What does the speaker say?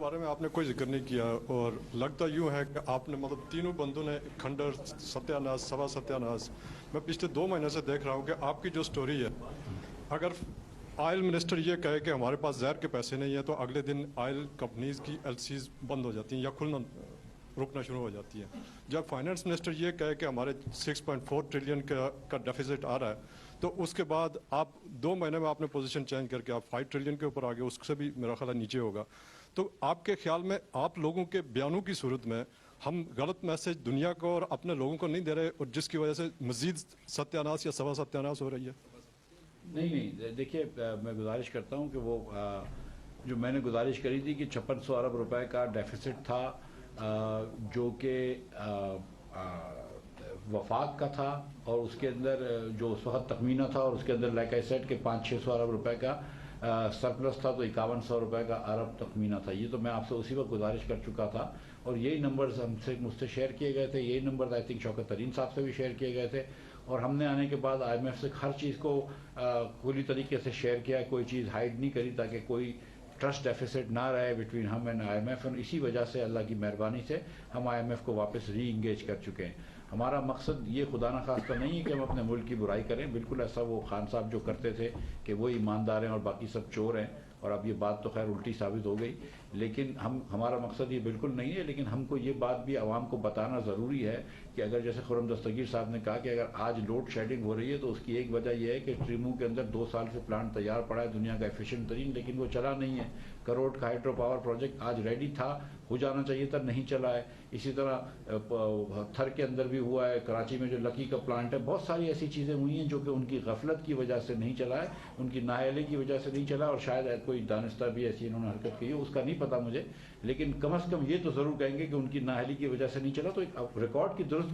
بارے میں آپ نے کوئی ذکر نہیں کیا اور لگتا یوں ہے کہ آپ نے مطلب تینوں بندوں نے کھنڈر ستیہ ناش سوا ستیہ ناش میں پچھلے 2 مہینے سے دیکھ رہا ہوں کہ آپ کی جو سٹوری ہے اگر آئل منسٹر یہ کہے کہ ہمارے پاس زہر کے پیسے نہیں ہیں تو اگلے دن آئل کمپنیز کی LCs بند ہو جاتی ہیں یا کھلنا رکنا شروع ہو جاتی ہے. جب فائنانس منسٹر یہ کہے کہ ہمارے 6.4 ٹریلین کا ڈیفیسٹ آ رہا ہے تو اس کے بعد آپ 2 مہینے میں آپ نے پوزیشن چینج کر کے آپ 5 ٹریلین کے اوپر آ گئے, اس سے بھی میرا خیال ہے نیچے ہوگا. تو آپ کے خیال میں آپ لوگوں کے بیانوں کی صورت میں ہم غلط میسج دنیا کو اور اپنے لوگوں کو نہیں دے رہے اور جس کی وجہ سے مزید ستیہ ناش یا سوا ستیہ ناش ہو رہی ہے؟ نہیں, دیکھیے میں گزارش کرتا ہوں کہ وہ جو میں نے گزارش کری تھی کہ 5600 ارب روپے کا ڈیفیسٹ تھا جو کہ وفاق کا تھا, اور اس کے اندر جو اس وقت تخمینہ تھا اور اس کے اندر لائک آئی سیڈ کہ 500-600 ارب روپے کا سرپلس تھا, تو 5100 روپے کا ارب تخمینہ تھا. یہ تو میں آپ سے اسی وقت گزارش کر چکا تھا اور یہی نمبرز مجھ سے شیئر کیے گئے تھے. یہی نمبرز آئی تھنک شوکت ترین صاحب سے بھی شیئر کیے گئے تھے, اور ہم نے آنے کے بعد IMF سے ہر چیز کو کھلی طریقے سے شیئر کیا, کوئی چیز ہائڈ نہیں کری تاکہ کوئی ٹرسٹ ڈیفیسٹ نہ رہے بٹوین ہم اینڈ IMF. اور اسی وجہ سے اللہ کی مہربانی سے ہم IMF کو واپس ری انگیج کر چکے ہیں. ہمارا مقصد یہ خدا نخواستہ نہیں ہے کہ ہم اپنے ملک کی برائی کریں, بالکل ایسا وہ خان صاحب جو کرتے تھے کہ وہ ایماندار ہیں اور باقی سب چور ہیں, اور اب یہ بات تو خیر الٹی ثابت ہو گئی. لیکن ہمارا مقصد یہ بالکل نہیں ہے, لیکن ہم کو یہ بات بھی عوام کو بتانا ضروری ہے کہ اگر جیسے خرم دستگیر صاحب نے کہا کہ اگر آج لوڈ شیڈنگ ہو رہی ہے تو اس کی ایک وجہ یہ ہے کہ ٹریمو کے اندر 2 سال سے پلانٹ تیار پڑا ہے, دنیا کا ایفیشینٹ ترین, لیکن وہ چلا نہیں ہے. کروڑ کا ہائیڈرو پاور پروجیکٹ آج ریڈی تھا, ہو جانا چاہیے تھا, نہیں چلا ہے. اسی طرح تھر کے اندر بھی ہوا ہے, کراچی میں جو لکی کا پلانٹ ہے, بہت ساری ایسی چیزیں ہوئی ہیں جو کہ ان کی غفلت کی وجہ سے نہیں چلا ہے, ان کی نااہلی کی وجہ سے نہیں چلا, اور شاید کوئی دانستہ بھی ایسی انہوں نے حرکت کی ہے, اس کا نہیں پتا مجھے, لیکن کم از کم یہ تو ضرور کہیں گے کہ ان کی نااہلی کی وجہ سے نہیں چلا. تو ایک ریکارڈ کی درست